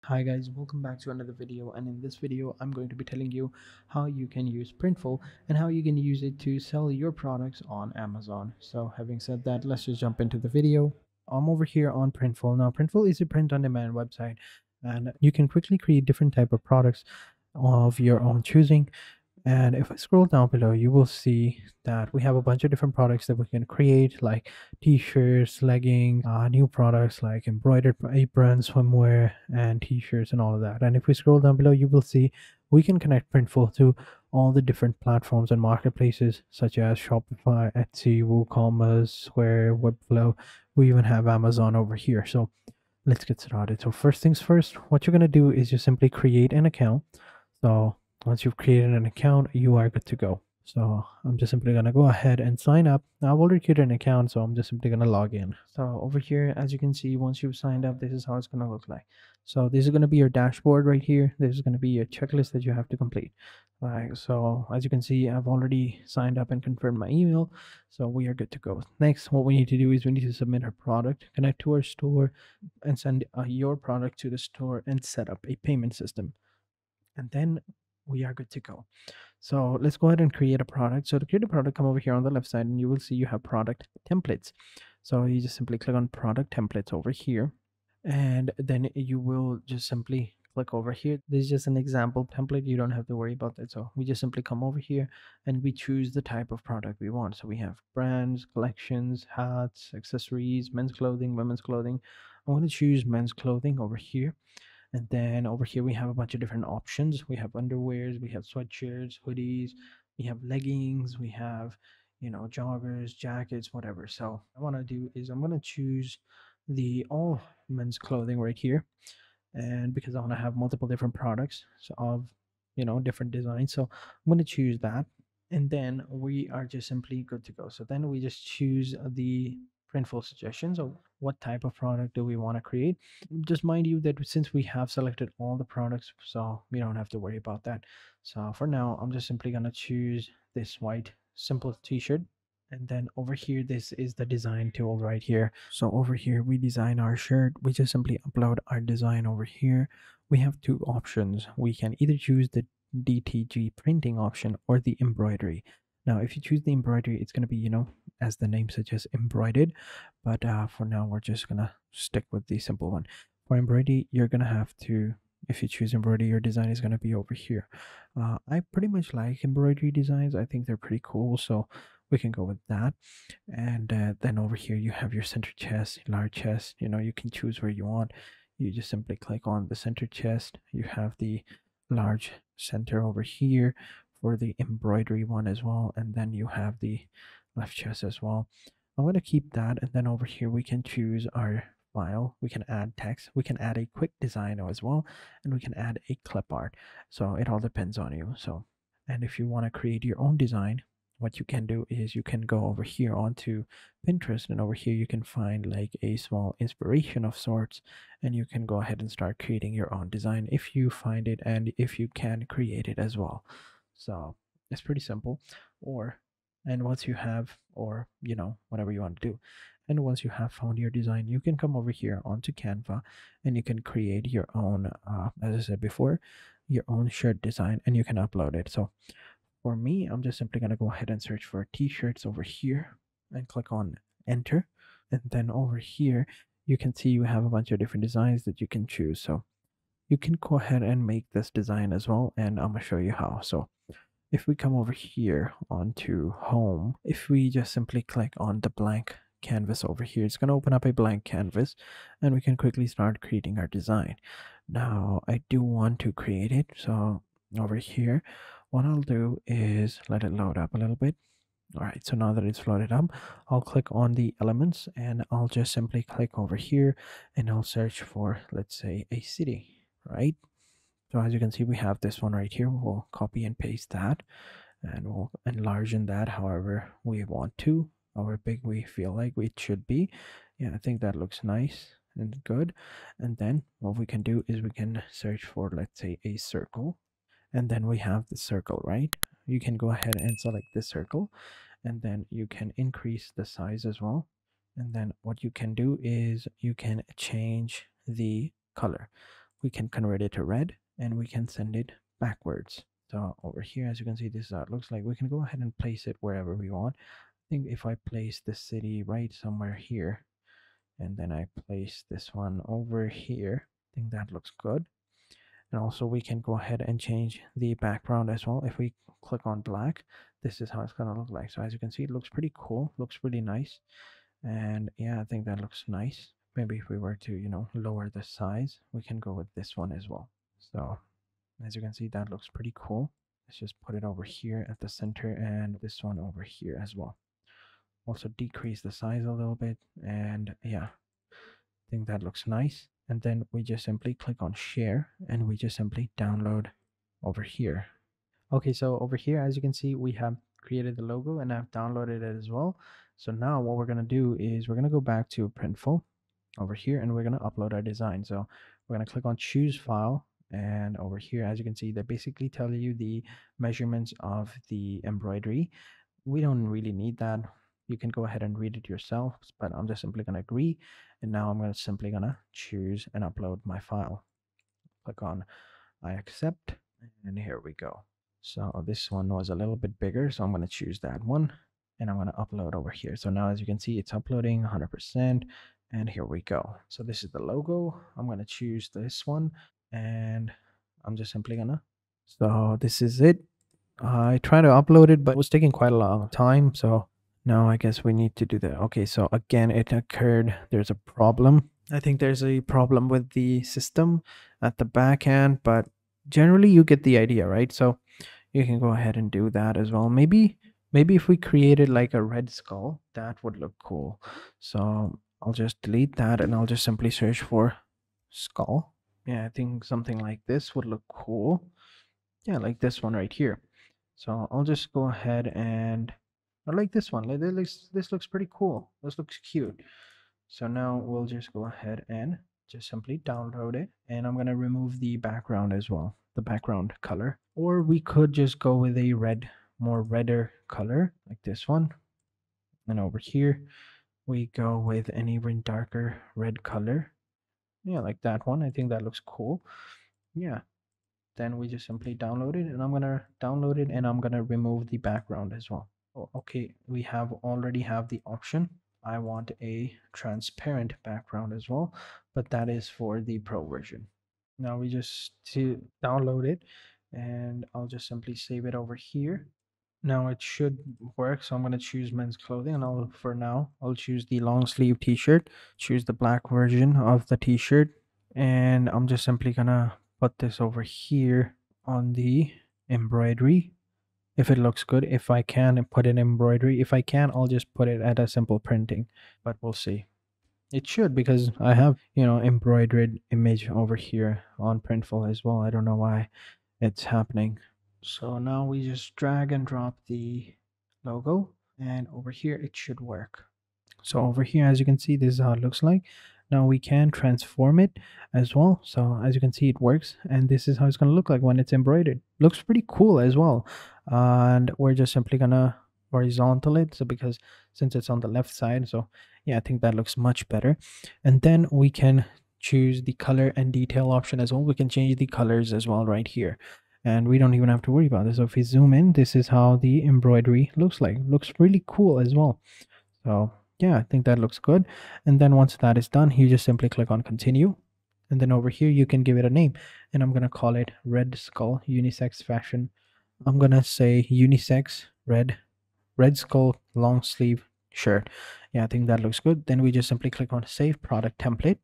Hi guys, welcome back to another video, and in this video I'm going to be telling you how you can use Printful and how you can use it to sell your products on Amazon. So having said that, let's just jump into the video. I'm over here on Printful. Now Printful is a print on demand website, and you can quickly create different type of products of your own choosing. And if I scroll down below, you will see that we have a bunch of different products that we can create, like t-shirts, leggings, new products like embroidered aprons, swimwear, and t-shirts and all of that. And if we scroll down below, you will see we can connect Printful to all the different platforms and marketplaces such as Shopify, Etsy, WooCommerce, Square, Webflow. We even have Amazon over here. So let's get started. So first things first, what you're going to do is you simply create an account. So once you've created an account, you are good to go. So I'm just simply going to go ahead and sign up. Now I've already created an account, so I'm just simply going to log in. So over here, as you can see, once you've signed up, this is how it's going to look like. So this is going to be your dashboard right here. This is going to be your checklist that you have to complete. So as you can see, I've already signed up and confirmed my email, so we are good to go. Next, what we need to do is we need to submit our product, connect to our store, and send your product to the store and set up a payment system, and then we are good to go. So let's go ahead and create a product. So to create a product, come over here on the left side and you will see you have product templates. So you just simply click on product templates over here, and then you will just simply click over here. This is just an example template. You don't have to worry about that. So we just simply come over here and we choose the type of product we want. So we have brands, collections, hats, accessories, men's clothing, women's clothing. I'm going to choose men's clothing over here. And then over here we have a bunch of different options. We have underwears, we have sweatshirts, hoodies, we have leggings, we have, joggers, jackets, whatever. So what I want to do is I'm going to choose the all men's clothing right here, and because I want to have multiple different products, so of different designs. So I'm going to choose that, and then we are just simply good to go. So then we just choose the Printful suggestions of what type of product do we want to create. Just mind you that since we have selected all the products, so we don't have to worry about that. So for now, I'm just simply going to choose this white simple t-shirt, and then over here this is the design tool right here. So over here we design our shirt. We just simply upload our design over here. We have two options. We can either choose the DTG printing option or the embroidery. Now if you choose the embroidery, it's going to be, as the name suggests, embroidered, but for now we're just gonna stick with the simple one. For embroidery, you're gonna have to, if you choose embroidery, your design is gonna be over here. I pretty much like embroidery designs. I think they're pretty cool, so we can go with that. And then over here you have your center chest, large chest. You can choose where you want. You just simply click on the center chest. You have the large center over here for the embroidery one as well, and then you have the left chest as well. I'm going to keep that, and then over here we can choose our file. We can add text, we can add a quick design as well, and we can add a clip art. So it all depends on you. So, and if you want to create your own design, what you can do is you can go over here onto Pinterest, and over here you can find like a small inspiration of sorts, and you can go ahead and start creating your own design if you find it and if you can create it as well. So it's pretty simple. Or and once you have, or whatever you want to do, and once you have found your design, you can come over here onto Canva and you can create your own, as I said before, your own shirt design, and you can upload it. So for me, I'm just simply going to go ahead and search for t-shirts over here and click on enter. And then over here, you can see you have a bunch of different designs that you can choose. So you can go ahead and make this design as well, and I'm going to show you how. So if we come over here onto home, if we just simply click on the blank canvas over here, it's going to open up a blank canvas, and we can quickly start creating our design. Now I do want to create it, so over here what I'll do is let it load up a little bit. All right, so now that it's loaded up, I'll click on the elements, and I'll just simply click over here, and I'll search for, let's say, a city, right? So as you can see, we have this one right here. We'll copy and paste that, and we'll enlarge in that however we want to, however big we feel like it should be. Yeah, I think that looks nice and good. And then what we can do is we can search for, let's say, a circle, and then we have the circle, right? You can go ahead and select this circle, and then you can increase the size as well. And then what you can do is you can change the color. we can convert it to red and we can send it backwards. So over here, as you can see, this is how it looks like. We can go ahead and place it wherever we want. I think if I place the city right somewhere here, and then I place this one over here, I think that looks good. And also we can go ahead and change the background as well. If we click on black, this is how it's going to look like. So as you can see, it looks pretty cool, looks really nice. And yeah, I think that looks nice. Maybe if we were to, you know, lower the size, we can go with this one as well. So as you can see, that looks pretty cool. Let's just put it over here at the center and this one over here as well. Also decrease the size a little bit, and yeah, I think that looks nice. And then we just simply click on share and we just simply download over here. Okay, so over here, as you can see, we have created the logo and I've downloaded it as well. So now what we're going to do is we're going to go back to Printful over here and we're going to upload our design. So we're going to click on choose file, and over here, as you can see, they basically tell you the measurements of the embroidery. We don't really need that. You can go ahead and read it yourself, but I'm just simply going to agree. And now I'm simply going to choose and upload my file. Click on I accept, and here we go. So this one was a little bit bigger, so I'm going to choose that one and I'm going to upload over here. So now as you can see, it's uploading 100%, and here we go. So this is the logo. I'm going to choose this one and I'm just simply gonna, so this is it. I tried to upload it, but it was taking quite a long time. So now I guess we need to do that. Okay, so again, it occurred. There's a problem. I think there's a problem with the system at the back end, but generally you get the idea, right? So you can go ahead and do that as well. Maybe if we created like a red skull, that would look cool. So I'll just delete that and I'll just simply search for skull. Yeah, I think something like this would look cool. Yeah, like this one right here. So I'll just go ahead and I like this one. Like this looks pretty cool. This looks cute. So now we'll just go ahead and just simply download it, and I'm gonna remove the background as well, the background color. Or we could just go with a red, more redder color like this one. And over here we go with an even darker red color. Yeah, like that one. I think that looks cool. Yeah, then we just simply download it, and I'm gonna download it and I'm gonna remove the background as well. Oh, okay, we already have the option. I want a transparent background as well, but that is for the pro version. Now we just to download it, and I'll just simply save it over here. Now it should work, so I'm going to choose men's clothing, and I'll choose the long sleeve t-shirt, choose the black version of the t-shirt, and I'm just simply gonna put this over here on the embroidery. If it looks good, if I can put in embroidery, if I can, I'll just put it at a simple printing, but we'll see. It should, because I have, you know, embroidered image over here on Printful as well. I don't know why it's happening. So now we just drag and drop the logo, and over here it should work. So over here, as you can see, this is how it looks like. Now we can transform it as well. So as you can see, it works, and this is how it's going to look like when it's embroidered. Looks pretty cool as well. And we're just simply gonna horizontal it, so because since it's on the left side, so yeah, I think that looks much better. And then we can choose the color and detail option as well. We can change the colors as well right here, and we don't even have to worry about this. So if we zoom in, this is how the embroidery looks like. Looks really cool as well. So yeah, I think that looks good. And then once that is done, you just simply click on continue, and then over here you can give it a name, and I'm gonna call it Red Skull Unisex Fashion. I'm gonna say unisex red skull long sleeve shirt. Yeah, I think that looks good. Then we just simply click on save product template,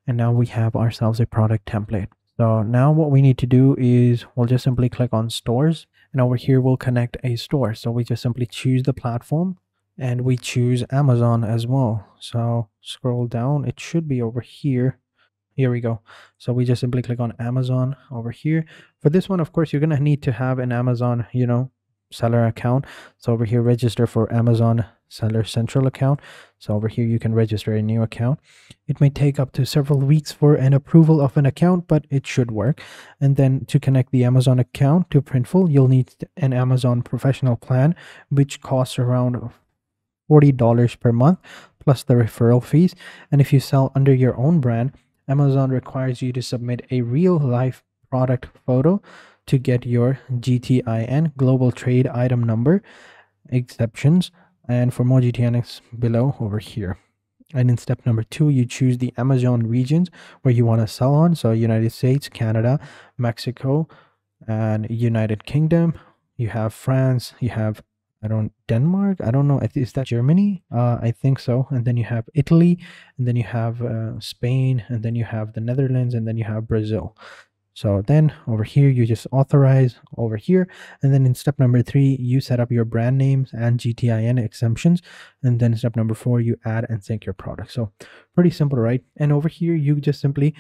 and now we have ourselves a product template. So now what we need to do is we'll just simply click on stores, and over here we'll connect a store. So we just simply choose the platform, and we choose Amazon as well. So scroll down, it should be over here. Here we go. So we just simply click on Amazon over here. For this one, of course, you're going to need to have an Amazon, you know, seller account. So over here, register for Amazon Seller Central account. So over here, you can register a new account. It may take up to several weeks for an approval of an account, but it should work. And then to connect the Amazon account to Printful, you'll need an Amazon professional plan, which costs around $40 per month, plus the referral fees. And if you sell under your own brand, Amazon requires you to submit a real life product photo to get your GTIN, Global Trade Item Number, exceptions. And for more GTINs below over here. And in step number 2, you choose the Amazon regions where you want to sell on. So United States, Canada, Mexico, and United Kingdom. You have France, you have Denmark, I don't know, is that Germany? I think so. And then you have Italy, and then you have Spain, and then you have the Netherlands, and then you have Brazil. So then over here, you just authorize over here. And then in step number 3, you set up your brand names and GTIN exemptions. And then step number 4, you add and sync your product. So pretty simple, right? And over here, you just simply,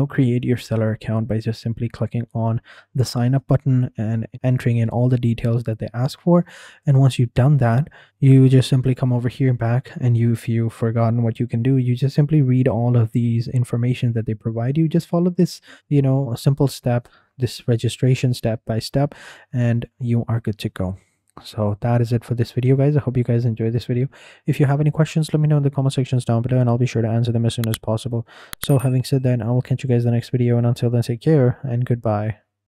create your seller account by just simply clicking on the sign up button and entering in all the details that they ask for. And once you've done that, you just simply come over here back, and if you've forgotten what you can do, you just simply read all of these information that they provide you. Just follow this, a simple step, this registration step by step, and you are good to go. So that is it for this video, guys. I hope you guys enjoyed this video. If you have any questions, let me know in the comment sections down below, and I'll be sure to answer them as soon as possible. So having said that, I will catch you guys in the next video, and until then, take care and goodbye.